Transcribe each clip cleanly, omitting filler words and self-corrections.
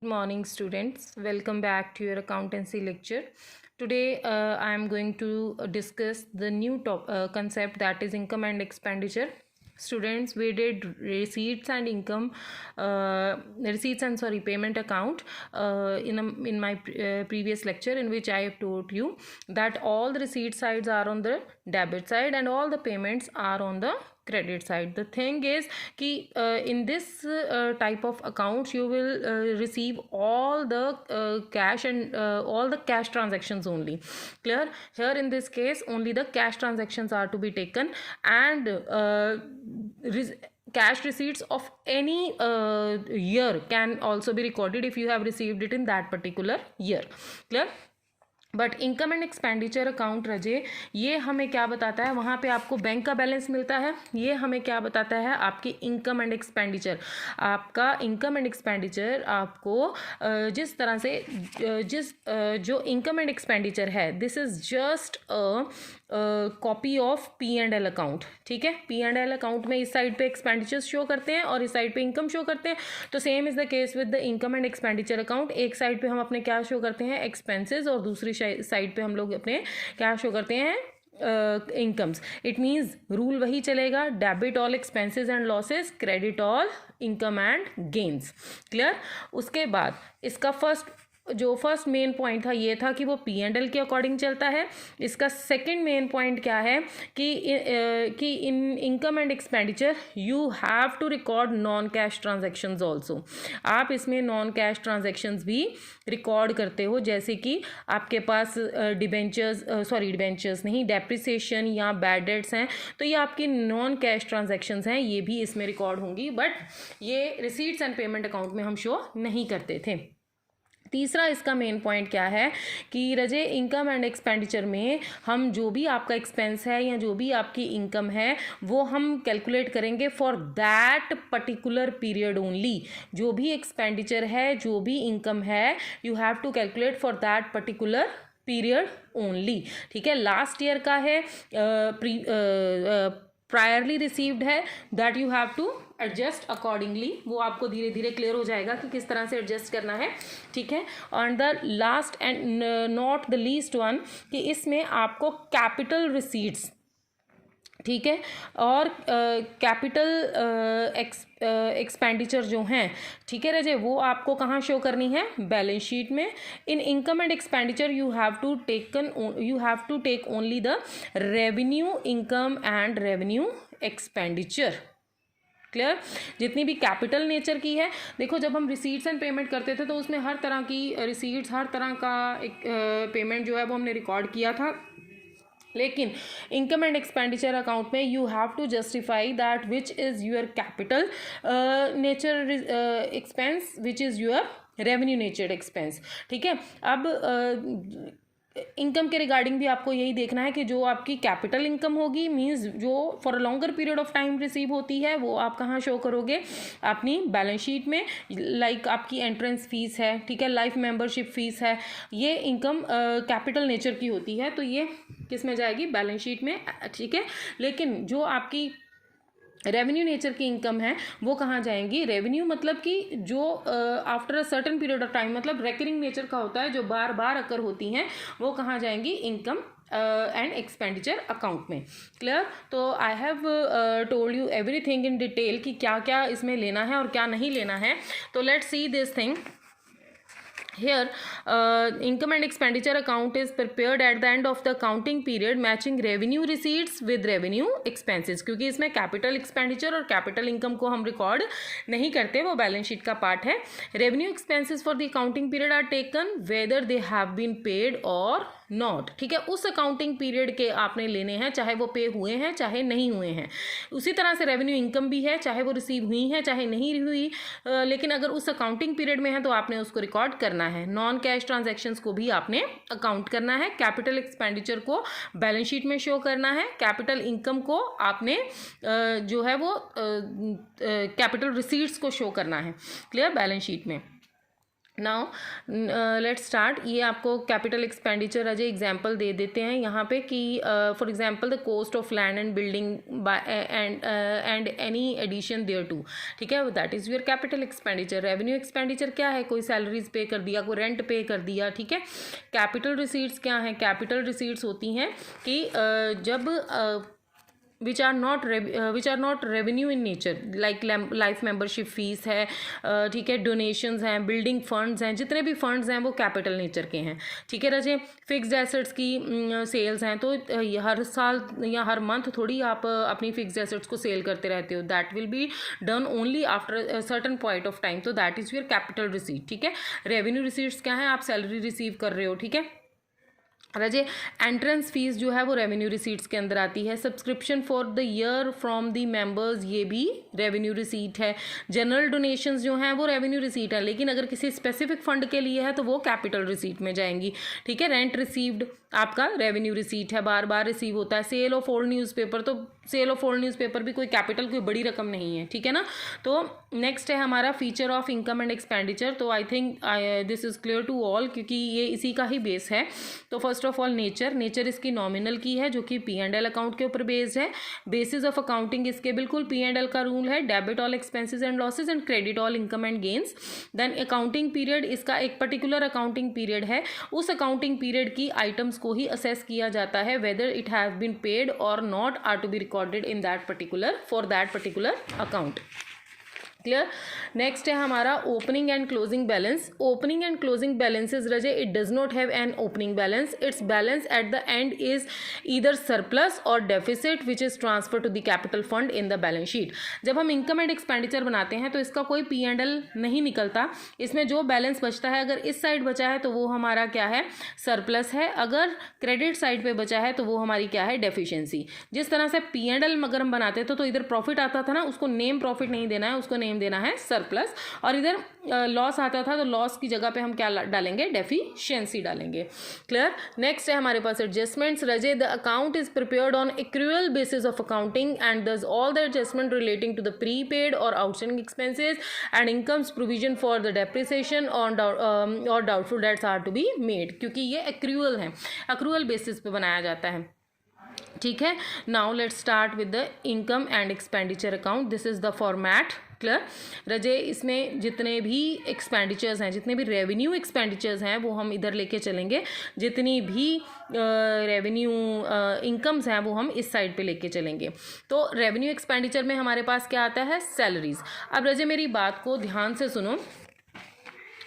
Good morning, students. Welcome back to your accountancy lecture. Today, I am going to discuss the new concept, that is income and expenditure. Students, we did receipts and income, payment account in my previous lecture, in which I have told you that all the receipt sides are on the debit side and all the payments are on the credit side. The thing is कि in this type of accounts you will receive all the cash and all the cash transactions only. Clear? Here in this case only the cash transactions are to be taken, and cash receipts of any year can also be recorded if you have received it in that particular year. Clear? But income and expenditure account रजे, ये हमें क्या बताता है? वहाँ पे आपको bank का balance मिलता है. ये हमें क्या बताता है? आपकी इनकम एंड एक्सपेंडिचर. आपका इनकम एंड एक्सपेंडिचर आपको जिस तरह से जो इनकम एंड एक्सपेंडिचर है, this is just copy of P and L account. ठीक है, पी एंड एल अकाउंट में इस साइड पे एक्सपेंडिचर्स शो करते हैं और इस साइड पे इनकम शो करते हैं. तो same is the case with the income and expenditure account. एक साइड पे हम अपने क्या शो करते हैं? एक्सपेंसेस, और दूसरी साइड पे हम लोग अपने क्या शो करते हैं? इनकम्स. इट मीन्स रूल वही चलेगा, debit all expenses and losses, credit all income and gains. Clear? उसके बाद इसका फर्स्ट मेन पॉइंट था, ये था कि वो पी एंड एल के अकॉर्डिंग चलता है. इसका सेकंड मेन पॉइंट क्या है कि in income and expenditure you have to record non cash transactions also. आप इसमें नॉन कैश ट्रांजैक्शंस भी रिकॉर्ड करते हो, जैसे कि आपके पास डिबेंचर्स नहीं, डेप्रिसिएशन या बैड डेट्स हैं, तो ये आपकी नॉन कैश ट्रांजैक्शंस हैं, ये भी इसमें रिकॉर्ड होंगी. बट ये रिसीट्स एंड पेमेंट अकाउंट में हम शो नहीं करते थे. तीसरा इसका मेन पॉइंट क्या है कि रजे इनकम एंड एक्सपेंडिचर में हम जो भी आपका एक्सपेंस है या जो भी आपकी इनकम है वो हम कैलकुलेट करेंगे for that particular period only. जो भी एक्सपेंडिचर है, जो भी इनकम है, you have to calculate for that particular period only. ठीक है, लास्ट ईयर का है, प्रायरली रिसीव्ड है, that you have to adjust accordingly. वो आपको धीरे धीरे क्लियर हो जाएगा कि किस तरह से एडजस्ट करना है. ठीक है, on the last and not the least one, कि इसमें आपको कैपिटल रिसीट्स, ठीक है, और कैपिटल एक्सपेंडिचर जो हैं, ठीक है रजे, वो आपको कहाँ शो करनी है? बैलेंस शीट में. In income and expenditure you have to take only the revenue income and revenue expenditure. Clear? जितनी भी कैपिटल नेचर की है, देखो जब हम रिसीट्स एंड पेमेंट करते थे तो उसमें हर तरह की रिसीट्स, हर तरह का एक पेमेंट जो है वो हमने रिकॉर्ड किया था. लेकिन इनकम एंड एक्सपेंडिचर अकाउंट में you have to justify that which is your capital nature expense, which is your revenue nature expense. ठीक है, अब इनकम के रिगार्डिंग भी आपको यही देखना है कि जो आपकी कैपिटल इनकम होगी, मींस जो for a longer period of time receive होती है, वो आप कहाँ शो करोगे? अपनी बैलेंस शीट में. लाइक आपकी एंट्रेंस फीस है, ठीक है, लाइफ मेंबरशिप फीस है, ये इनकम कैपिटल नेचर की होती है, तो ये किस में जाएगी? बैलेंस शीट में. ठीक है, लेकिन जो आपकी रेवेन्यू नेचर की इनकम है वो कहाँ जाएंगी? रेवेन्यू मतलब कि जो after a certain period of time, मतलब रेकरिंग नेचर का होता है, जो बार बार अकर होती हैं, वो कहाँ जाएंगी? इनकम एंड एक्सपेंडिचर अकाउंट में. क्लियर? तो I have told you everything in detail कि क्या क्या इसमें लेना है और क्या नहीं लेना है. तो let's see this thing. Here, income and expenditure account is prepared at the end of the accounting period, matching revenue receipts with revenue expenses. क्योंकि इसमें कैपिटल एक्सपेंडिचर और कैपिटल इनकम को हम रिकॉर्ड नहीं करते, वो बैलेंस शीट का part है. Revenue expenses for the accounting period are taken whether they have been paid और नॉट. ठीक है, उस अकाउंटिंग पीरियड के आपने लेने हैं, चाहे वो पे हुए हैं चाहे नहीं हुए हैं. उसी तरह से रेवेन्यू इनकम भी है, चाहे वो रिसीव हुई हैं चाहे नहीं हुई, लेकिन अगर उस अकाउंटिंग पीरियड में है तो आपने उसको रिकॉर्ड करना है. नॉन कैश ट्रांजैक्शंस को भी आपने अकाउंट करना है. कैपिटल एक्सपेंडिचर को बैलेंस शीट में शो करना है. कैपिटल इनकम को आपने जो है वो कैपिटल रिसीट्स को शो करना है. क्लियर? बैलेंस शीट में. Now let's start. ये आपको कैपिटल एक्सपेंडिचर अजय एग्जांपल दे देते हैं यहाँ पे कि for example the cost of land and building and any addition thereto, ठीक है, that is your capital expenditure. Revenue expenditure क्या है, कोई सैलरीज पे कर दिया, कोई रेंट पे कर दिया, ठीक है। कैपिटल रिसीट्स क्या है, कैपिटल रिसीट्स होती हैं कि जब which are not revenue in nature, like life membership fees है, ठीक है, डोनेशंस हैं, बिल्डिंग फंड्स हैं, जितने भी फंड्स हैं वो कैपिटल नेचर के हैं, ठीक है राजे। फिक्स्ड एसेट्स की सेल्स हैं, तो हर साल या हर मंथ थोड़ी आप अपनी फिक्स्ड एसेट्स को सेल करते रहते हो, that will be done only after certain point of time, तो that is your capital receipt, ठीक है। रेवेन्यू रिसीट्स क्या है, आप सैलरी रिसीव कर रहे हो, ठीक है राजे। एंट्रेंस फीस जो है वो रेवेन्यू रिसीट्स के अंदर आती है। Subscription for the year from the members, ये भी रेवेन्यू रिसीट है। जनरल डोनेशंस जो हैं वो रेवेन्यू रिसीट है, लेकिन अगर किसी स्पेसिफिक फंड के लिए है तो वो कैपिटल रिसीट में जाएंगी, ठीक है। रेंट रिसीव्ड आपका रेवेन्यू रिसीट है, बार बार रिसीव होता है। सेल ऑफ ओल्ड न्यूज़पेपर, तो सेल ऑफ ओल्ड न्यूज़पेपर भी कोई कैपिटल, कोई बड़ी रकम नहीं है, ठीक है ना। तो नेक्स्ट है हमारा feature of income and expenditure. तो I think this is clear to all, क्योंकि ये इसी का ही बेस है। तो फर्स्ट ऑफ ऑल नेचर इसकी नॉमिनल की है, जो कि P&L अकाउंट के ऊपर बेस्ड है। बेसिस ऑफ अकाउंटिंग इसके बिल्कुल P&L का रूल है, debit all expenses and losses and credit all income and gains. Then accounting period, इसका एक पर्टिकुलर अकाउंटिंग पीरियड है, उस अकाउंटिंग पीरियड की आइटम्स को ही असेस किया जाता है, whether it have been paid और not are to be recorded in that particular for that particular account. Clear. Next है हमारा opening and closing balance. Opening and closing balances रजे, it does not have an opening balance, its balance at the end is either surplus और deficit which is transfer to the capital fund in the balance sheet. जब हम income and expenditure बनाते हैं तो इसका कोई P&L नहीं निकलता, इसमें जो बैलेंस बचता है, अगर इस साइड बचा है तो वो हमारा क्या है, सरप्लस है, अगर क्रेडिट साइड पे बचा है तो वो हमारी क्या है, डेफिशिएंसी। जिस तरह से P&L अगर हम बनाते तो इधर प्रॉफिट आता था ना, उसको नेम प्रॉफिट नहीं देना है, उसको नेम देना है सरप्लस, और इधर लॉस आता था तो लॉस की जगह पे हम क्या डालेंगे, डेफिशिएंसी डालेंगे। क्लियर। नेक्स्ट है हमारे पास एडजस्टमेंट्स। रजे, the account is prepared on accrual basis of accounting and thus all the adjustment relating to the prepaid और outstanding expenses and incomes provision for the depreciation और doubtful debts are to be made, क्योंकि ये accrual है, accrual basis पे बनाया जाता है, ठीक है। Now let's start with the income and expenditure account. This is the format. Clear रजे, इसमें जितने भी एक्सपेंडिचर्स हैं, जितने भी रेवेन्यू एक्सपेंडिचर्स हैं वो हम इधर लेके चलेंगे, जितनी भी रेवेन्यू इनकम्स हैं वो हम इस साइड पे लेके चलेंगे। तो रेवेन्यू एक्सपेंडिचर में हमारे पास क्या आता है, सैलरीज। अब रजे मेरी बात को ध्यान से सुनो,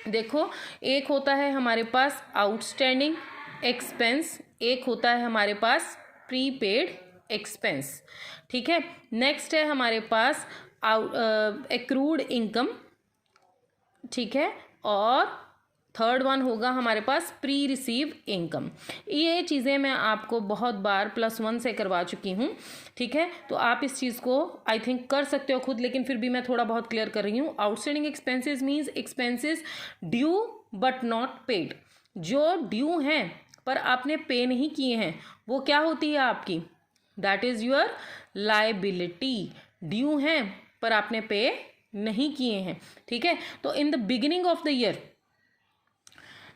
देखो, एक होता है हमारे पास आउटस्टैंडिंग एक्सपेंस, एक होता है हमारे पास प्रीपेड एक्सपेंस, ठीक है। नेक्स्ट है हमारे पास एक्रूड इनकम, ठीक है, और थर्ड वन होगा हमारे पास प्री रिसीव इनकम। ये चीज़ें मैं आपको बहुत बार +1 से करवा चुकी हूँ, ठीक है। तो आप इस चीज़ को आई थिंक कर सकते हो खुद, लेकिन फिर भी मैं थोड़ा बहुत क्लियर कर रही हूँ। Outstanding expenses means expenses due but not paid, जो ड्यू हैं पर आपने पे नहीं किए हैं, वो क्या होती है आपकी, that is your liability. Due हैं पर आपने पे नहीं किए हैं, ठीक है। तो इन the beginning of the year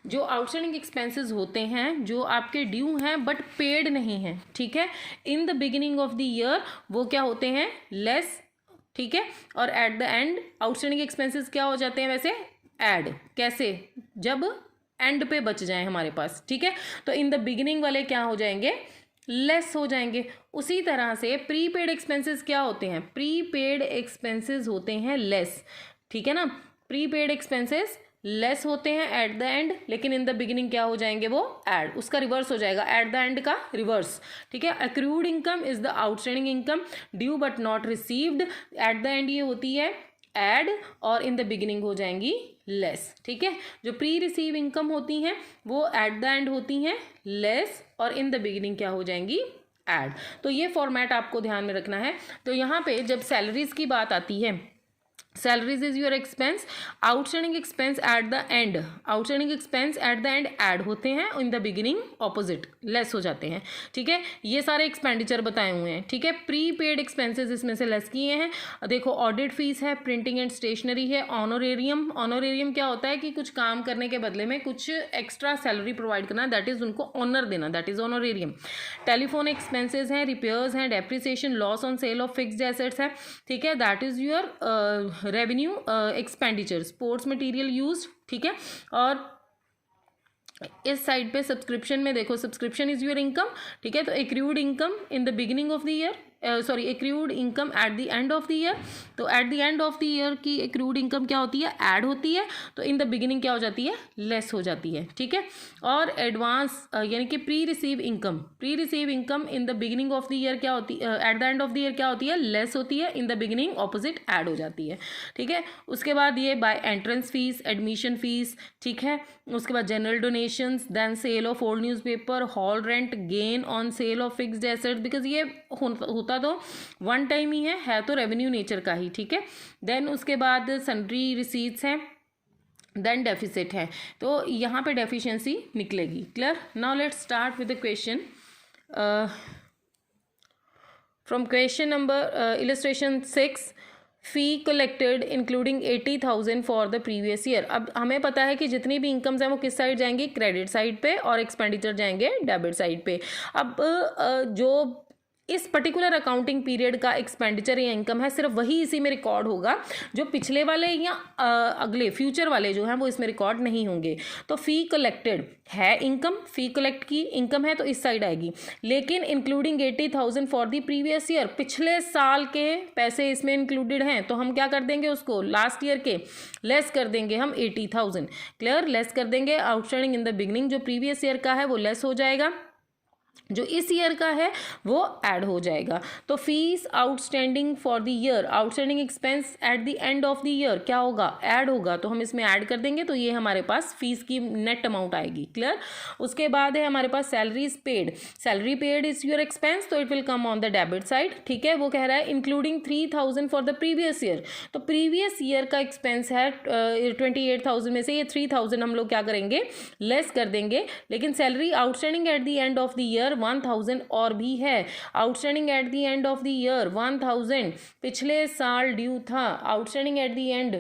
जो आउटस्टैंडिंग एक्सपेंसेस होते हैं, जो आपके ड्यू हैं बट पेड नहीं हैं, ठीक है, in the beginning of the year वो क्या होते हैं, लेस, ठीक है। और eight the and outstanding expenses क्या हो जाते हैं वैसे, ऐड। कैसे, जब एंड पे बच जाए हमारे पास, ठीक है। तो इन द बिगिनिंग वाले क्या हो जाएंगे, लेस हो जाएंगे। उसी तरह से प्रीपेड एक्सपेंसेस क्या होते हैं, प्रीपेड एक्सपेंसेस होते हैं लेस, ठीक है ना। प्रीपेड एक्सपेंसेस लेस होते हैं एट द एंड, लेकिन इन द बिगिनिंग क्या हो जाएंगे, वो ऐड, उसका रिवर्स हो जाएगा, एट द एंड का रिवर्स, ठीक है। Accrued income is the outstanding income due but not received, eight the and ये होती है ऐड, और इन द बिगिनिंग हो जाएंगी लेस, ठीक है। जो प्री रिसीव इनकम होती हैं वो एट द एंड होती हैं लेस, और इन द बिगिनिंग क्या हो जाएंगी, ऐड। तो ये फॉर्मेट आपको ध्यान में रखना है। तो यहाँ पे जब सैलरीज की बात आती है, salaries is your expense, outstanding expense eight the and, outstanding expense eight the and add होते हैं, इन द बिगिनिंग ऑपोजिट लेस हो जाते हैं, ठीक है। ये सारे एक्सपेंडिचर बताए हुए हैं, ठीक है। प्री पेड एक्सपेंसेस इसमें से लेस किए हैं, देखो ऑडिट फीस है, प्रिंटिंग एंड स्टेशनरी है, ऑनोरेरियम, ऑनोरेरियम क्या होता है कि कुछ काम करने के बदले में कुछ एक्स्ट्रा सैलरी प्रोवाइड करना, दैट इज उनको ऑनर देना, that is honorarium. Telephone expenses हैं, रिपेयर्स हैं, depreciation, loss on sale of fixed assets है, ठीक है, that is your revenue expenditure. Sports material use, ठीक है। और इस साइड पे सब्सक्रिप्शन में देखो, सब्सक्रिप्शन इज योर इनकम, ठीक है। तो accrued income in the beginning of the year, sorry accrued income at the end of the year, तो at the end of the year की एक्रूड इनकम क्या होती है, ऐड होती है, तो इन द बिगिनिंग क्या हो जाती है, लेस हो जाती है, ठीक है। और एडवांस यानी कि pre receive income, pre receive income in the beginning of the year क्या होती है, at the end of the year क्या होती है, लेस होती है, in the beginning opposite add हो जाती है, ठीक है। उसके बाद ये by entrance fees, admission fees, ठीक है। उसके बाद general donations, then sale of old newspaper, hall rent, gain on sale of fixed assets, because ये होता तो वन टाइम ही है तो रेवेन्यू नेचर का ही, ठीक है। देन उसके बाद सन्ड्री रिसीट्स हैं, देन डेफिसिट है, तो यहाँ पे डेफिशिएंसी निकलेगी। Clear? Now let's start with the question from question number illustration 6, fee collected including 80,000 for the previous year. अब हमें पता है कि जितनी भी इनकम्स हैं वो किस साइड जाएंगी, क्रेडिट साइड पे, और एक्सपेंडिचर जाएंगे डेबिट साइड पे। अब जो इस पर्टिकुलर अकाउंटिंग पीरियड का एक्सपेंडिचर या इनकम है, सिर्फ वही इसी में रिकॉर्ड होगा, जो पिछले वाले या अगले फ्यूचर वाले जो हैं वो इसमें रिकॉर्ड नहीं होंगे। तो फ़ी कलेक्टेड है इनकम, फ़ी कलेक्ट की इनकम है तो इस साइड आएगी, लेकिन including 80,000 for the previous year, पिछले साल के पैसे इसमें इंक्लूडेड हैं, तो हम क्या कर देंगे, उसको लास्ट ईयर के लेस कर देंगे हम 80,000। क्लियर? लेस कर देंगे, आउटस्टैंडिंग इन द बिगनिंग जो प्रीवियस ईयर का है वो लेस हो जाएगा, जो इस ईयर का है वो ऐड हो जाएगा। तो fees outstanding for the year, outstanding expense eight the end of the year क्या होगा, ऐड होगा, तो हम इसमें ऐड कर देंगे, तो ये हमारे पास फीस की नेट अमाउंट आएगी। क्लियर? उसके बाद है हमारे पास salaries paid, salary paid is your expense, तो it will come on the debit side, ठीक है। वो कह रहा है including 3,000 for the previous year, तो प्रीवियस ईयर का एक्सपेंस है 28,000 में से ये 3,000 हम लोग क्या करेंगे, लेस कर देंगे, लेकिन salary outstanding at the end of the year 1,000 और भी है, outstanding at the end of the year 1,000 पिछले साल ड्यू था, outstanding at the and,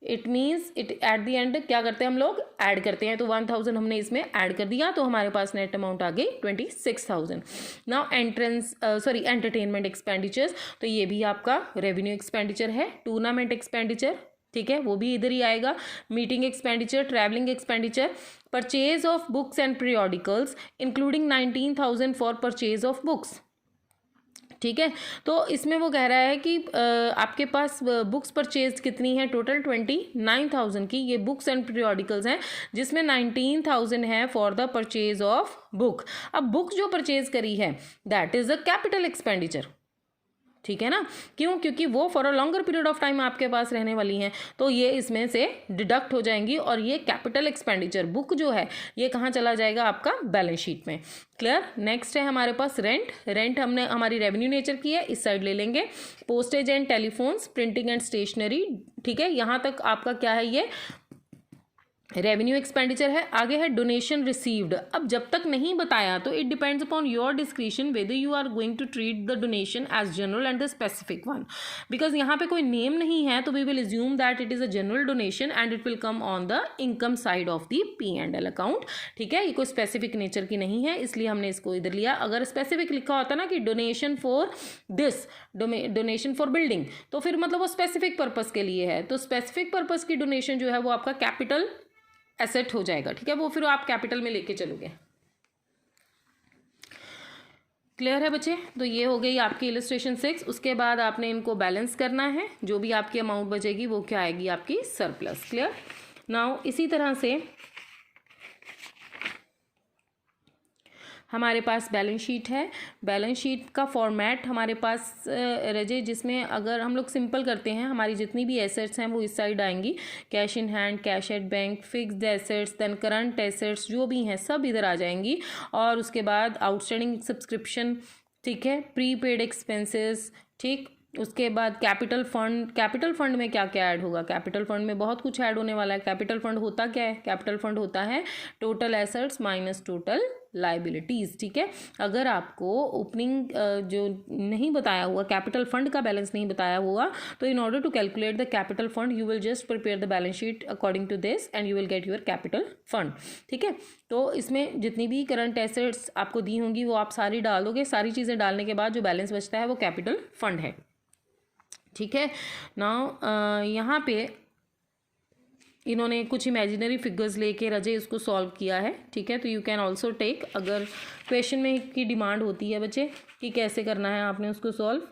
it means it at the and क्या करते हैं हम लोग, ऐड करते हैं, तो 1,000 हमने इसमें ऐड कर दिया, तो हमारे पास नेट अमाउंट आ गई 26,000। नाउ एंटरटेनमेंट एक्सपेंडिचर्स, तो ये भी आपका रेवेन्यू एक्सपेंडिचर है। टूर्नामेंट एक्सपेंडिचर, ठीक है, वो भी इधर ही आएगा। Meeting expenditure, travelling expenditure, purchase of books and periodicals including 19,000 for purchase of books, ठीक है। तो इसमें वो कह रहा है कि आपके पास बुक्स परचेज कितनी है, टोटल 29,000 की ये बुक्स एंड पीरियोडिकल्स हैं, जिसमें 19,000 है for the purchase of book. अब बुक जो परचेज करी है that is a capital expenditure, ठीक है ना, क्यों, क्योंकि वो for a longer period of time आपके पास रहने वाली हैं, तो ये इसमें से डिडक्ट हो जाएंगी, और ये कैपिटल एक्सपेंडिचर बुक जो है ये कहाँ चला जाएगा, आपका बैलेंस शीट में। क्लियर? नेक्स्ट है हमारे पास रेंट, रेंट हमने हमारी रेवेन्यू नेचर की है, इस साइड ले लेंगे। Postage and telephones, printing and stationery, ठीक है, यहाँ तक आपका क्या है, ये रेवेन्यू एक्सपेंडिचर है। आगे है डोनेशन रिसीव्ड, अब जब तक नहीं बताया तो it depends upon your description whether you are going to treat the donation as general and the specific one, because यहाँ पे कोई नेम नहीं है, तो we will assume that it is a general donation and it will come on the income side of the P&L account, ठीक है। ये कोई स्पेसिफिक नेचर की नहीं है, इसलिए हमने इसको इधर लिया। अगर स्पेसिफिक लिखा होता ना कि donation for this, donation for building, तो फिर मतलब वो स्पेसिफिक पर्पज़ के लिए है, तो स्पेसिफिक पर्पज़ की डोनेशन जो है वो आपका कैपिटल एसेट हो जाएगा, ठीक है, वो फिर आप कैपिटल में लेके चलोगे। क्लियर है बच्चे? तो ये हो गई आपकी इलस्ट्रेशन 6। उसके बाद आपने इनको बैलेंस करना है, जो भी आपकी अमाउंट बचेगी वो क्या आएगी, आपकी सरप्लस। क्लियर? नाउ इसी तरह से हमारे पास बैलेंस शीट है। बैलेंस शीट का फॉर्मेट हमारे पास रजे, जिसमें अगर हम लोग सिंपल करते हैं, हमारी जितनी भी एसेट्स हैं वो इस साइड आएंगी, cash in hand, cash at bank, fixed assets, then current assets जो भी हैं सब इधर आ जाएंगी, और उसके बाद आउटस्टैंडिंग सब्सक्रिप्शन, ठीक है, प्री पेड एक्सपेंसेस, ठीक, उसके बाद कैपिटल फंड में क्या क्या ऐड होगा? कैपिटल फंड में बहुत कुछ ऐड होने वाला है। कैपिटल फंड होता क्या है? कैपिटल फंड होता है total assets minus total liabilities, ठीक है। अगर आपको ओपनिंग जो नहीं बताया हुआ, कैपिटल फंड का बैलेंस नहीं बताया हुआ, तो in order to calculate the capital fund you will just prepare the balance sheet according to this and you will get your capital fund, ठीक है। तो इसमें जितनी भी करंट एसेट्स आपको दी होंगी वो आप सारी डाल दोगे। सारी चीज़ें डालने के बाद जो बैलेंस बचता है वो कैपिटल फंड है, ठीक है। नाउ यहाँ पे इन्होंने कुछ इमेजिनरी फिगर्स लेके रजे इसको सॉल्व किया है, ठीक है। तो यू कैन ऑल्सो टेक, अगर क्वेश्चन में की डिमांड होती है बच्चे कि कैसे करना है आपने उसको सॉल्व।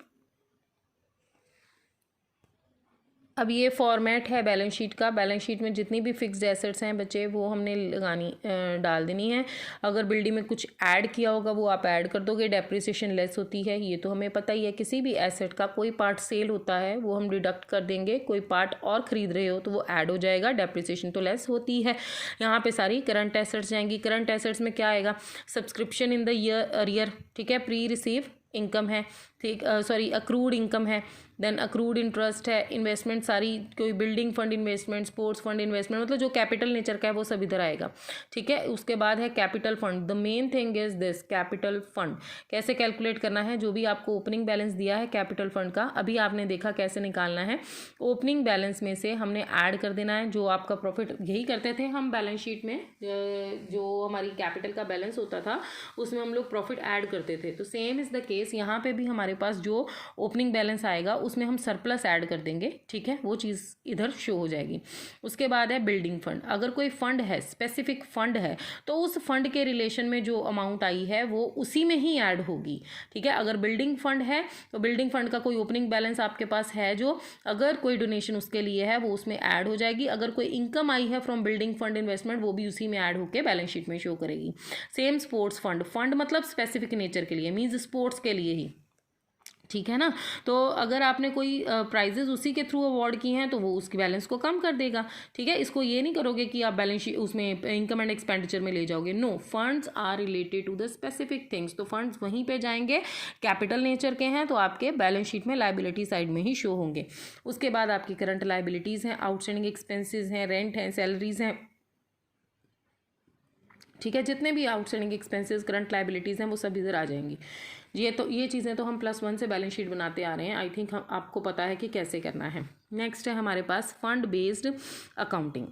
अब ये फॉर्मेट है बैलेंस शीट का। बैलेंस शीट में जितनी भी फिक्स्ड एसेट्स हैं बच्चे वो हमने डाल देनी है। अगर बिल्डिंग में कुछ ऐड किया होगा वो आप ऐड कर दोगे। डेप्रिसिएशन लेस होती है, ये तो हमें पता ही है। किसी भी एसेट का कोई पार्ट सेल होता है वो हम डिडक्ट कर देंगे, कोई पार्ट और ख़रीद रहे हो तो वो ऐड हो जाएगा। डेप्रिसिएशन तो लेस होती है। यहाँ पर सारी करंट एसेट्स जाएंगी। करंट एसेट्स में क्या आएगा? सब्सक्रिप्शन इन द ईयर, ठीक है। प्री रिसीव इनकम है, ठीक, सॉरी अक्रूड इनकम है, देन अक्रूड इंटरेस्ट है, इन्वेस्टमेंट सारी, कोई building fund investment, sports fund investment, मतलब जो कैपिटल नेचर का है वो सब इधर आएगा, ठीक है। उसके बाद है capital fund. The main thing is this capital fund. कैसे कैलकुलेट करना है? जो भी आपको ओपनिंग बैलेंस दिया है कैपिटल फंड का, अभी आपने देखा कैसे निकालना है। ओपनिंग बैलेंस में से हमने ऐड कर देना है जो आपका प्रॉफिट, यही करते थे हम बैलेंस शीट में, जो हमारी कैपिटल का बैलेंस होता था उसमें हम लोग प्रॉफिट ऐड करते थे। तो सेम इज़ द केस यहाँ पे भी हमारे पास जो ओपनिंग बैलेंस आएगा उसमें हम सरप्लस ऐड कर देंगे, ठीक है। वो चीज़ इधर शो हो जाएगी। उसके बाद है बिल्डिंग फंड। अगर कोई फंड है, स्पेसिफिक फंड है, तो उस फंड के रिलेशन में जो अमाउंट आई है वो उसी में ही ऐड होगी, ठीक है। अगर बिल्डिंग फंड है तो बिल्डिंग फंड का कोई ओपनिंग बैलेंस आपके पास है, जो अगर कोई डोनेशन उसके लिए है वो उसमें ऐड हो जाएगी। अगर कोई इनकम आई है फ्रॉम बिल्डिंग फंड इन्वेस्टमेंट वो भी उसी में ऐड होकर बैलेंस शीट में शो करेगी। Same sports fund. फंड मतलब स्पेसिफिक नेचर के लिए, मीन्स स्पोर्ट्स के लिए ही, ठीक है ना। तो अगर आपने कोई प्राइजेस उसी के थ्रू अवार्ड की हैं तो वो उसकी बैलेंस को कम कर देगा, ठीक है। इसको ये नहीं करोगे कि आप बैलेंस शीट उसमें इनकम एंड एक्सपेंडिचर में ले जाओगे। No, funds are related to the specific things. तो फंड्स वहीं पे जाएंगे, कैपिटल नेचर के हैं तो आपके बैलेंस शीट में लाइबिलिटी साइड में ही शो होंगे। उसके बाद आपकी करंट लाइबिलिटीज़ हैं, आउटस्टैंडिंग एक्सपेंसेस हैं, रेंट हैं, सैलरीज हैं, ठीक है। जितने भी आउटस्टैंडिंग एक्सपेंसेस, करंट लाइबिलिटीज़ हैं वो सब इधर आ जाएंगी। ये चीज़ें तो हम +1 से बैलेंस शीट बनाते आ रहे हैं। आई थिंक हम आपको पता है कि कैसे करना है। नेक्स्ट है हमारे पास फंड बेस्ड अकाउंटिंग।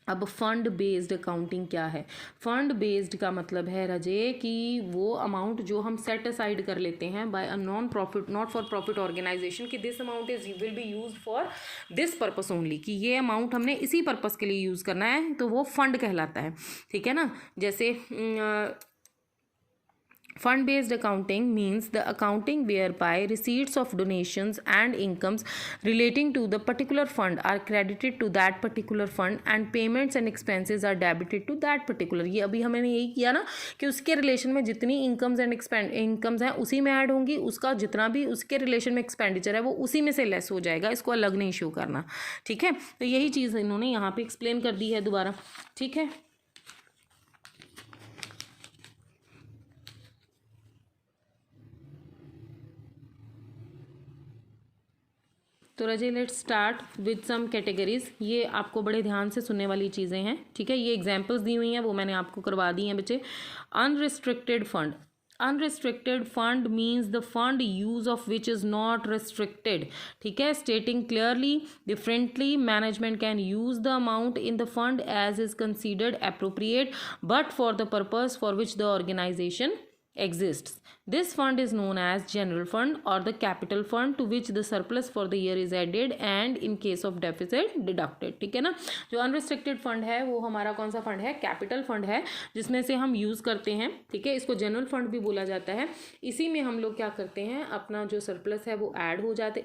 अब फंड बेस्ड अकाउंटिंग क्या है? फंड बेस्ड का मतलब है रजे कि वो अमाउंट जो हम सेट असाइड कर लेते हैं by a not for profit organization, कि this amount will be use for this purpose only, कि ये अमाउंट हमने इसी पर्पस के लिए यूज़ करना है, तो वो फंड कहलाता है, ठीक है ना। जैसे fund based accounting means the accounting whereby receipts of donations and incomes relating to the particular fund are credited to that particular fund and payments and expenses are debited to that particular। ये अभी हमने यही किया ना कि उसके relation में जितनी इनकम्स हैं उसी में ऐड होंगी, उसका जितना भी उसके रिलेशन में एक्सपेंडिचर है वो उसी में से लेस हो जाएगा, इसको अलग नहीं शो करना, ठीक है। तो यही चीज़ इन्होंने यहाँ पे एक्सप्लेन कर दी है दोबारा, ठीक है। तो रजे let's start with some categories. ये आपको बड़े ध्यान से सुनने वाली चीज़ें हैं, ठीक है। ये एग्जांपल्स दी हुई हैं वो मैंने आपको करवा दी हैं बच्चे। Unrestricted fund. Unrestricted fund means the fund use of which is not restricted, ठीक है। Stating clearly differently, management can use the amount in the fund as is considered appropriate but for the purpose for which the organisation exists. This fund is known as general fund or the capital fund to which the surplus for the year is added and in case of deficit deducted, ठीक है ना। जो unrestricted fund है वो हमारा कौन सा fund है? कैपिटल फंड है, जिसमें से हम यूज़ करते हैं, ठीक है। इसको जनरल फंड भी बोला जाता है। इसी में हम लोग क्या करते हैं, अपना जो सरप्लस है वो ऐड हो जाते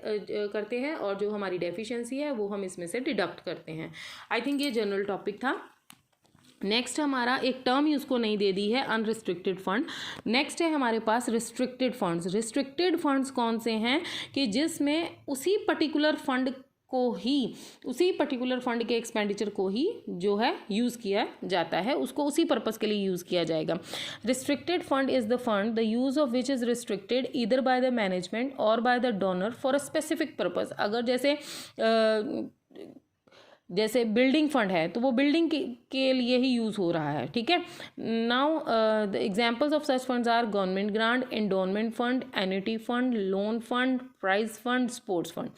करते हैं और जो हमारी डेफिशिएंसी है वो हम इसमें से डिडक्ट करते हैं। आई थिंक ये जनरल टॉपिक था। नेक्स्ट हमारा एक टर्म ही उसको नहीं दे दी है, अनरिस्ट्रिक्टेड फंड। नेक्स्ट है हमारे पास रिस्ट्रिक्टेड फंड्स। रिस्ट्रिक्टेड फंड्स कौन से हैं कि जिसमें उसी पर्टिकुलर फंड को ही, उसी पर्टिकुलर फंड के एक्सपेंडिचर को ही जो है यूज़ किया जाता है, उसको उसी पर्पज़ के लिए यूज़ किया जाएगा। Restricted fund is the fund the use of which is restricted either by the management और by the donor for a specific purpose. अगर जैसे बिल्डिंग फंड है तो वो बिल्डिंग के लिए ही यूज़ हो रहा है, ठीक है। Now the examples of such funds are government grant, endowment fund, annuity fund, loan fund, prize fund, sports fund.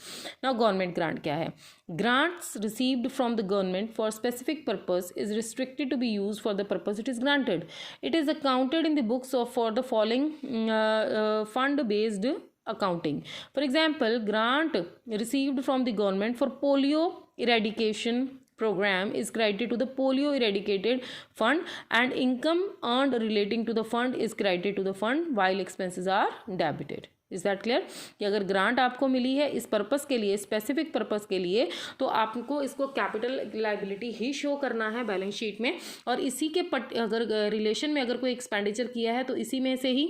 Now government grant क्या है? Grants received from the government for specific purpose is restricted to be use for the purpose it is granted. It is accounted in the books of for the following fund based accounting. For example, grant received from the government for polio eradication program is credited to the polio eradicated fund and income earned relating to the fund is credited to the fund while expenses are debited. Is that clear? कि अगर grant आपको मिली है इस purpose के लिए, specific purpose के लिए, तो आपको इसको कैपिटल लायबिलिटी ही शो करना है बैलेंस शीट में, और इसी के अगर रिलेशन में अगर कोई एक्सपेंडिचर किया है तो इसी में से ही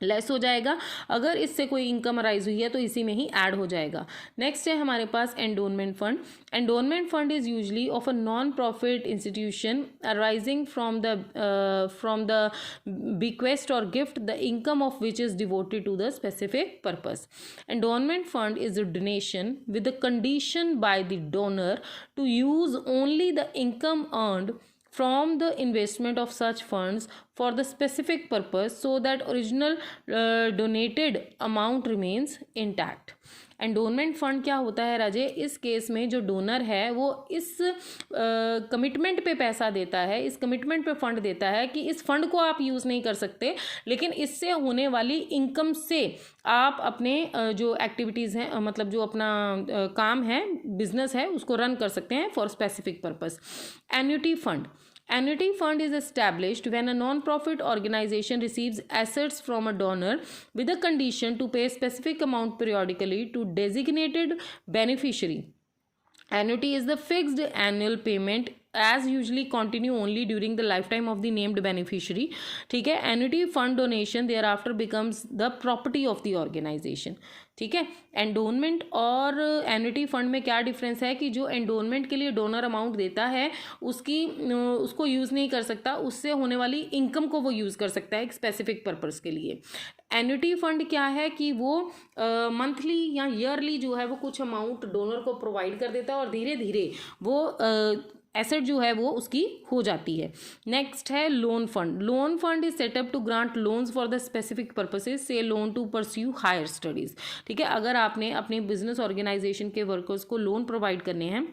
लेस हो जाएगा, अगर इससे कोई इनकम अराइज हुई है तो इसी में ही ऐड हो जाएगा. नेक्स्ट है हमारे पास endowment fund. Endowment fund is usually of a non profit institution arising from the bequest or gift the income of which is devoted to the specific purpose. Endowment fund is a donation with the condition by the donor to use only the income earned from the investment of such funds for the specific purpose so that original donated amount remains intact. Endowment fund क्या होता है राजे? इस case में जो donor है वो इस commitment पे पैसा देता है, इस कमिटमेंट पे फंड देता है कि इस फंड को आप यूज़ नहीं कर सकते, लेकिन इससे होने वाली इनकम से आप अपने जो एक्टिविटीज़ हैं, मतलब जो अपना काम है, बिजनेस है, उसको रन कर सकते हैं for specific purpose. Annuity fund. Annuity fund is established when a non-profit organization receives assets from a donor with a condition to pay a specific amount periodically to designated beneficiary. Annuity is the fixed annual payment as usually continue only during the lifetime of the named beneficiary. ठीक है. Annuity fund donation thereafter becomes the property of the organization. ठीक है. Endowment और annuity fund में क्या difference है कि जो एंडोनमेंट के लिए डोनर अमाउंट देता है उसको यूज़ नहीं कर सकता, उससे होने वाली इनकम को वो यूज़ कर सकता है एक स्पेसिफिक पर्पस के लिए. एन्युटी फंड क्या है कि वो मंथली या ईयरली जो है वो कुछ अमाउंट डोनर को प्रोवाइड कर देता है और धीरे धीरे वो एसेट जो है वो उसकी हो जाती है. नेक्स्ट है loan fund. Loan fund is set up to grant loans for the specific purposes, say loan to pursue higher studies. ठीक है. अगर आपने अपने बिजनेस ऑर्गेनाइजेशन के वर्कर्स को लोन प्रोवाइड करने हैं,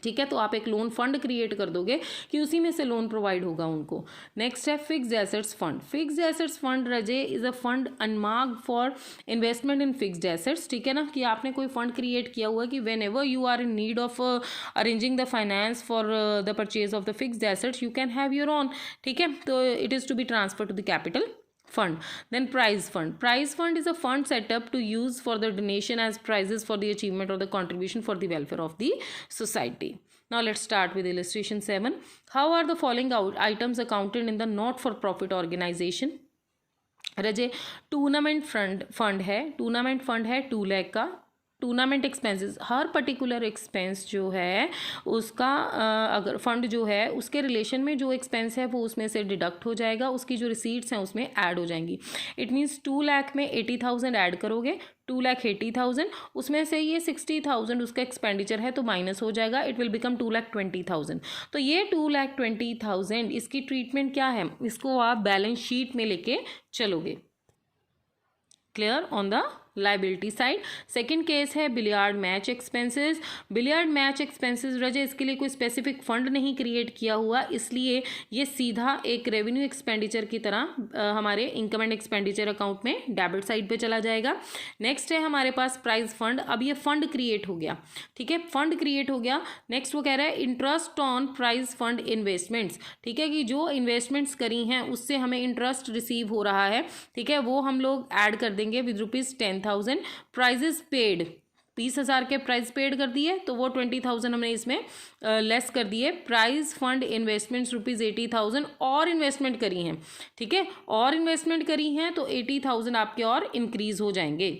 ठीक है, तो आप एक लोन फंड क्रिएट कर दोगे कि उसी में से लोन प्रोवाइड होगा उनको. नेक्स्ट है fixed assets fund. Fixed assets fund रजे is a fund earmarked for investment in fixed assets. ठीक है ना, कि आपने कोई फंड क्रिएट किया हुआ है कि whenever you are in need of arranging the finance for the purchase of the fixed assets you can have your own. ठीक है, तो it is to be transfer to the capital fund. Then prize fund. Prize fund is a fund set up to use for the donation as prizes for the achievement or the contribution for the welfare of the society. Now let's start with illustration 7. How are the following items accounted in the not for profit organization? Raje tournament fund है. Tournament fund है 2 लाख का. Tournament expenses, हर particular expense जो है उसका अगर fund जो है उसके रिलेशन में जो एक्सपेंस है वो उसमें से डिडक्ट हो जाएगा, उसकी जो रिसीट्स हैं उसमें ऐड हो जाएंगी. इट मीन्स 2 लाख में 80,000 ऐड करोगे, 2,80,000, उसमें से ये 60,000 उसका एक्सपेंडिचर है तो माइनस हो जाएगा, इट विल बिकम 2,20,000. तो ये 2,20,000 इसकी ट्रीटमेंट क्या है, इसको आप बैलेंस शीट में लेके चलोगे. Clear on the liability side. Second case है billiard match expenses. Billiard match expenses रजे इसके लिए कोई स्पेसिफिक फंड नहीं क्रिएट किया हुआ, इसलिए ये सीधा एक रेवेन्यू एक्सपेंडिचर की तरह हमारे इनकम एंड एक्सपेंडिचर अकाउंट में डेबिट साइड पे चला जाएगा. नेक्स्ट है हमारे पास प्राइज फंड. अब ये फंड क्रिएट हो गया. ठीक है, फंड क्रिएट हो गया. नेक्स्ट वो कह रहा है interest on prize fund investments. ठीक है, कि जो इन्वेस्टमेंट्स करी हैं उससे हमें इंटरेस्ट रिसीव हो रहा है. ठीक है, वो हम लोग ऐड कर देंगे विद ₹10,000. प्राइजेस पेड 20,000 के प्राइस पेड कर दिए तो वो 20,000 हमने इसमें लेस कर दिए. प्राइज फंड इन्वेस्टमेंट्स ₹80,000 और इन्वेस्टमेंट करी हैं. ठीक है, और इन्वेस्टमेंट करी हैं तो 80,000 आपके और इंक्रीज हो जाएंगे.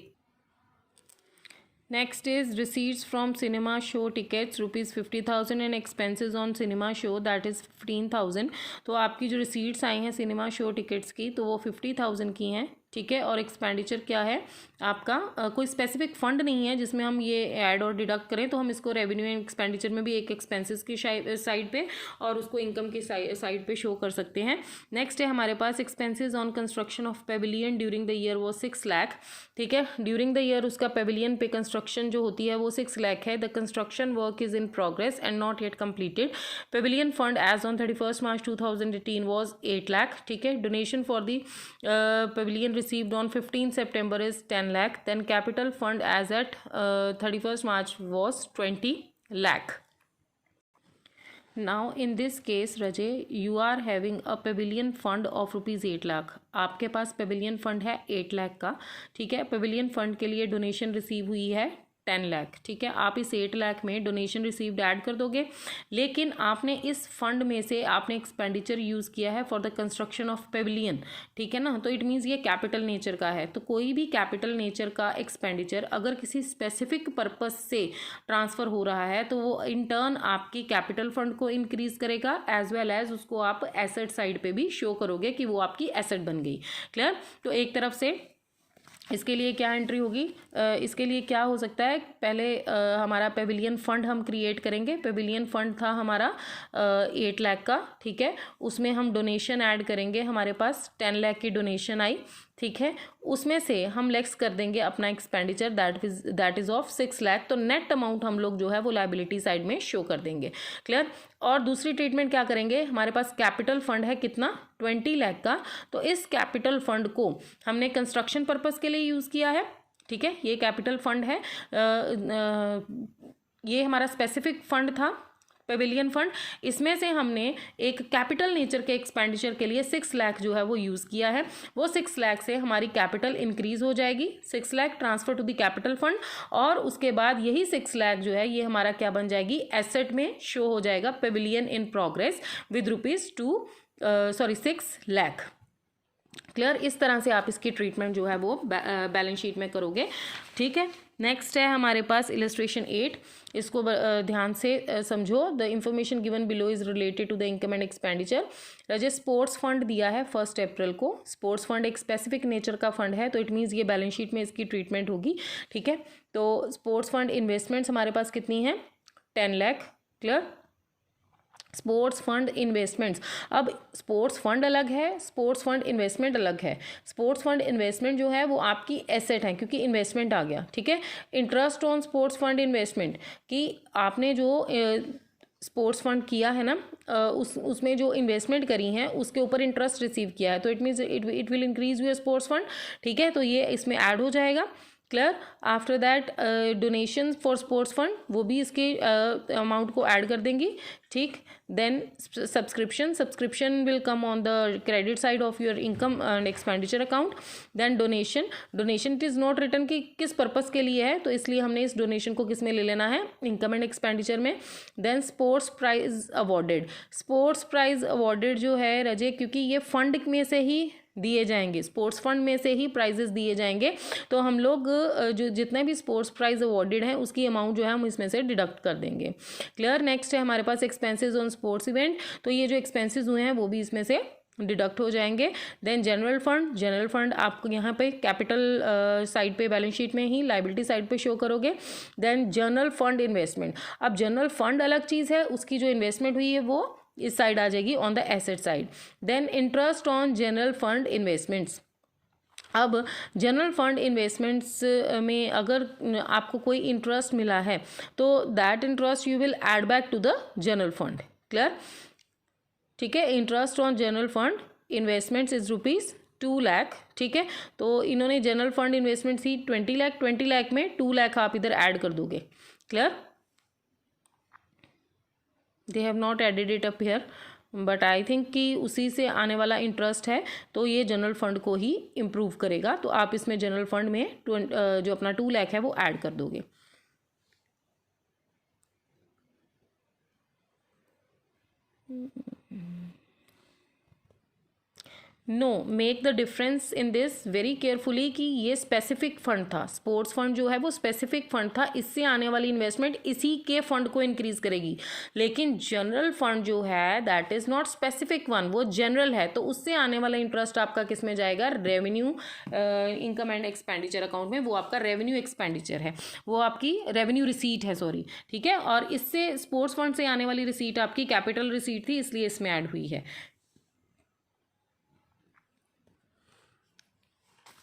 Next is receipts from cinema show tickets rupees 50,000 and expenses on cinema show that is 15,000। तो आपकी जो receipts आई हैं सिनेमा शो टिकट्स की तो वो 50,000 की हैं, ठीक है। और एक्सपेंडिचर क्या है आपका, कोई स्पेसिफिक फंड नहीं है जिसमें हम ये ऐड और डिडक्ट करें, तो हम इसको रेवेन्यू एंड एक्सपेंडिचर में भी एक एक्सपेंसेस की साइड पे और उसको इनकम की साइड पे शो कर सकते हैं। नेक्स्ट है हमारे पास expenses on construction of pavilion during the year वो 6 लाख, ठीक है। ड्यूरिंग द ईयर उसका पेविलियन पे कंस्ट्रक्शन जो होती है वो 6 लाख है। The construction work is in progress and not yet completed. Pavilion fund as on 31 March 2018 was 8 lakh, ठीक है। Donation for the pavilion received on 15 September is 10 lakh. Then capital fund as at 31st March was 20 lakh. Now in this case Rajay, you are having a pavilion fund of rupees 8 lakh। आपके पास pavilion fund है 8 लाख का, ठीक है। pavilion fund के लिए donation receive हुई है 10 लाख, ठीक है। आप इस 8 लाख में डोनेशन रिसीव्ड ऐड कर दोगे, लेकिन आपने इस फंड में से आपने एक्सपेंडिचर यूज़ किया है for the construction of Pavilion, ठीक है ना। तो इट मीन्स ये कैपिटल नेचर का है। तो कोई भी कैपिटल नेचर का एक्सपेंडिचर अगर किसी स्पेसिफिक पर्पस से ट्रांसफ़र हो रहा है तो वो इन टर्न आपकी कैपिटल फंड को इंक्रीज़ करेगा, एज वेल एज उसको आप एसेट साइड पे भी शो करोगे कि वो आपकी एसेट बन गई। क्लियर। तो एक तरफ से इसके लिए क्या एंट्री होगी, इसके लिए क्या हो सकता है, पहले हमारा पेविलियन फ़ंड हम क्रिएट करेंगे। पेविलियन फ़ंड था हमारा 8 लाख का, ठीक है। उसमें हम डोनेशन ऐड करेंगे, हमारे पास 10 लाख की डोनेशन आई, ठीक है। उसमें से हम लेस कर देंगे अपना expenditure that is of 6 lakh. तो नेट अमाउंट हम लोग जो है वो लायबिलिटी साइड में शो कर देंगे। क्लियर। और दूसरी ट्रीटमेंट क्या करेंगे, हमारे पास कैपिटल फंड है कितना 20 लाख का। तो इस कैपिटल फंड को हमने कंस्ट्रक्शन पर्पज़ के लिए यूज़ किया है, ठीक है। ये कैपिटल फंड है, ये हमारा स्पेसिफिक फंड था पेविलियन फंड। इसमें से हमने एक कैपिटल नेचर के एक्सपेंडिचर के लिए 6 लाख जो है वो यूज़ किया है। वो 6 लाख से हमारी कैपिटल इंक्रीज़ हो जाएगी, 6 lakh transfer to the capital fund, और उसके बाद यही 6 लाख जो है ये हमारा क्या बन जाएगी, एसेट में शो हो जाएगा Pavilion in progress with rupees 6 lakh. Clear. इस तरह से आप इसकी ट्रीटमेंट जो है वो बैलेंस शीट में करोगे, ठीक है। नेक्स्ट है हमारे पास इलस्ट्रेशन 8। इसको ध्यान से समझो। The information given below is related to the income and expenditure. रजे स्पोर्ट्स फंड दिया है 1 अप्रैल को। स्पोर्ट्स फंड एक स्पेसिफिक नेचर का फंड है, तो इट मीन्स ये बैलेंस शीट में इसकी ट्रीटमेंट होगी, ठीक है। तो स्पोर्ट्स फंड इन्वेस्टमेंट्स हमारे पास कितनी है 10 lakh. Clear. Sports fund investments, अब स्पोर्ट्स फंड अलग है, स्पोर्ट्स फंड इन्वेस्टमेंट अलग है। स्पोर्ट्स फंड इन्वेस्टमेंट जो है वो आपकी एसेट है क्योंकि इन्वेस्टमेंट आ गया, ठीक है। Interest on sports fund investment कि आपने जो स्पोर्ट्स फंड किया है ना, उसमें जो इन्वेस्टमेंट करी हैं उसके ऊपर इंटरेस्ट रिसीव किया है, तो it means it will increase your sports fund, ठीक है। तो ये इसमें ऐड हो जाएगा। Clear. After that donation for sports fund, वो भी इसके अमाउंट को ऐड कर देंगी, ठीक। Then subscription will come on the credit side of your income and expenditure account. Then donation it is not return कि किस पर्पज़ के लिए है, तो इसलिए हमने इस डोनेशन को किस में ले लेना है, इनकम एंड एक्सपेंडिचर में। Then sports prize awarded, sports prize awarded जो है रजे, क्योंकि ये फंड में से ही दिए जाएंगे, स्पोर्ट्स फंड में से ही प्राइजेस दिए जाएंगे, तो हम लोग जो जितने भी स्पोर्ट्स प्राइज अवॉर्डेड हैं उसकी अमाउंट जो है हम इसमें से डिडक्ट कर देंगे। क्लियर। नेक्स्ट है हमारे पास एक्सपेंसेस ऑन स्पोर्ट्स इवेंट, तो ये जो एक्सपेंसेस हुए हैं वो भी इसमें से डिडक्ट हो जाएंगे। देन जनरल फंड आपको यहाँ पे कैपिटल साइड पे बैलेंस शीट में ही लाइबिलिटी साइड पे शो करोगे। देन जनरल फंड इन्वेस्टमेंट, अब जनरल फंड अलग चीज़ है, उसकी जो इन्वेस्टमेंट हुई है वो इस साइड आ जाएगी on the asset side. Then interest on general fund investments, अब जनरल फंड इन्वेस्टमेंट्स में अगर आपको कोई इंटरेस्ट मिला है तो that interest you will add back to the general fund. Clear, ठीक है। Interest on general fund investments is rupees 2 lakh, ठीक है। तो इन्होंने जनरल फंड इन्वेस्टमेंट थी 20 लाख, 20 लाख में 2 लाख आप इधर ऐड कर दोगे। Clear, they have not added it up here, but I think कि उसी से आने वाला इंटरेस्ट है तो ये जनरल फंड को ही इम्प्रूव करेगा, तो आप इसमें जनरल फंड में जो अपना 2 लाख है वो ऐड कर दोगे। No, make the difference in this very carefully कि ये स्पेसिफिक फंड था, स्पोर्ट्स फंड जो है वो स्पेसिफिक फंड था, इससे आने वाली इन्वेस्टमेंट इसी के फंड को इंक्रीज करेगी। लेकिन जनरल फंड जो है that is not specific one, वो जनरल है, तो उससे आने वाला इंटरेस्ट आपका किस में जाएगा, revenue income and expenditure account में, वो आपका रेवेन्यू एक्सपेंडिचर है, वो आपकी रेवेन्यू रिसीट है, सॉरी, ठीक है। और इससे स्पोर्ट्स फंड से आने वाली रिसीट आपकी कैपिटल रिसीट थी, इसलिए इसमें ऐड हुई है।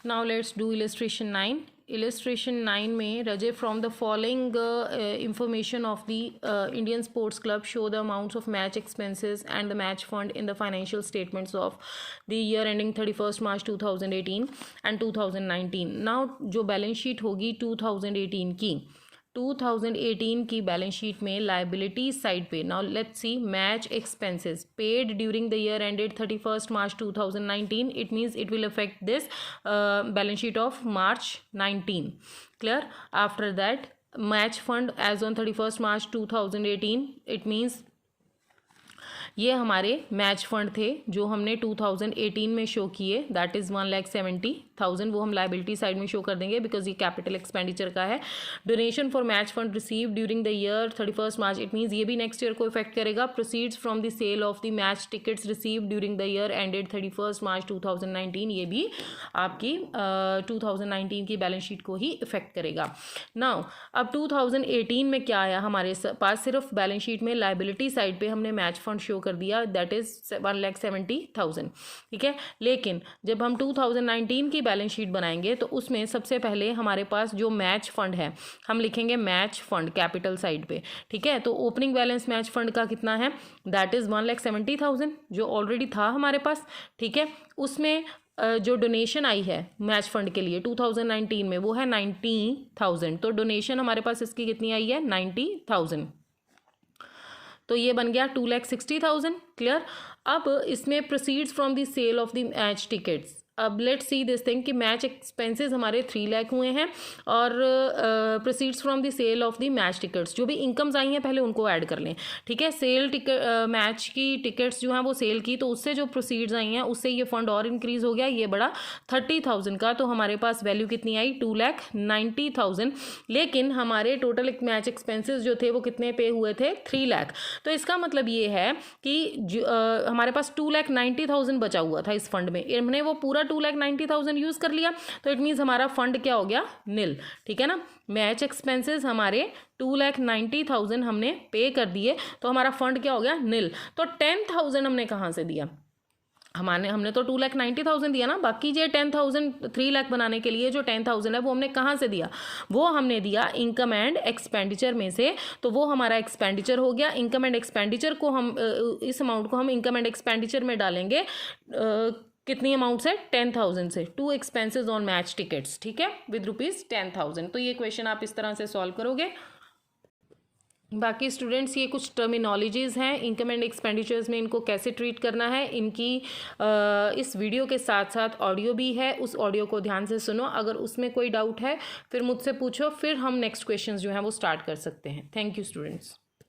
Now let's do illustration 9. Illustration 9 में रजे from the following information of the Indian Sports Club show the amounts of match expenses and the match fund in the financial statements of the year ending 31st March 2018 and 2019. Now जो balance sheet होगी 2018 की, 2018 की balance sheet में liability side पे, now let's see match expenses paid during the year ended 31st March 2019, it means it will affect this balance sheet of March 19, clear. After that match fund as on 31st March 2018, it means ये हमारे match fund थे जो हमने 2018 में show किए, that is 1,70,000, वो हम liability side में शो कर देंगे बिकॉज ये कैपिटल एक्सपेंडिचर का है। Donation for match fund receive during the year 31st March, it means ये भी नेक्स्ट ईयर को इफेक्ट करेगा। Proceeds from the sale of the match tickets receive during the year ended 31st March 2019, ये भी आपकी 2019 की बैलेंस शीट को ही effect करेगा। नाउ अब 2018 में क्या आया हमारे पास, सिर्फ बैलेंस शीट में लाइबिलिटी साइड पे हमने मैच फंड शो कर दिया, दैट इज 1,70,000, ठीक है। लेकिन जब हम 2019 की बैलेंस शीट बनाएंगे तो उसमें सबसे पहले हमारे पास जो मैच फंड है हम लिखेंगे मैच फंड कैपिटल साइड पे, ठीक है। तो ओपनिंग बैलेंस मैच फंड का कितना है, दैट इज 1,70,000 जो ऑलरेडी था हमारे पास, ठीक है। उसमें जो डोनेशन आई है मैच फंड के लिए 2019 में वो है 90,000, तो डोनेशन हमारे पास इसकी कितनी आई है 90,000, तो ये बन गया 2,60,000, क्लियर। अब इसमें proceeds from the sale of the match tickets, अब लेट्स सी दिस थिंग कि मैच एक्सपेंसेस हमारे 3 लाख हुए हैं और proceeds from the sale of the match tickets, जो भी इनकम्स आई हैं पहले उनको ऐड कर लें, ठीक है। सेल मैच की टिकट्स जो हैं वो सेल की, तो उससे जो प्रोसीड्स आई हैं उससे ये फंड और इंक्रीज़ हो गया, ये बड़ा 30,000 का, तो हमारे पास वैल्यू कितनी आई 2,90,000। लेकिन हमारे टोटल मैच एक्सपेंसेस जो थे वो कितने पे हुए थे 3 लाख, तो इसका मतलब ये है कि हमारे पास 2,90,000 बचा हुआ था इस फंड में, हमने वो पूरा 2,90,000 यूज़ कर लिया, तो इट मीन्स हमारा फंड क्या हो गया निल, ठीक है ना। मैच एक्सपेंसेस हमारे 2,90,000 हमने पे कर दिए, तो हमारा फंड क्या हो गया निल। तो 10,000 हमने कहाँ से दिया, हमने तो 2,90,000 दिया ना, बाकी जो 10,000 3 लाख बनाने के लिए जो 10,000 है वो हमने कहाँ से दिया, वो हमने दिया इनकम एंड एक्सपेंडिचर में से, तो वो हमारा एक्सपेंडिचर हो गया। इनकम एंड एक्सपेंडिचर को हम इस अमाउंट को हम इनकम एंड एक्सपेंडिचर में डालेंगे, कितनी अमाउंट से 10,000 से, 2 एक्सपेंसेस ऑन मैच टिकट्स, ठीक है, विद ₹10,000। तो ये क्वेश्चन आप इस तरह से सॉल्व करोगे। बाकी स्टूडेंट्स ये कुछ टर्मिनोलॉजीज़ हैं इनकम एंड एक्सपेंडिचर्स में, इनको कैसे ट्रीट करना है, इनकी इस वीडियो के साथ साथ ऑडियो भी है, उस ऑडियो को ध्यान से सुनो, अगर उसमें कोई डाउट है फिर मुझसे पूछो, फिर हम नेक्स्ट क्वेश्चंस जो हैं वो स्टार्ट कर सकते हैं। Thank you students.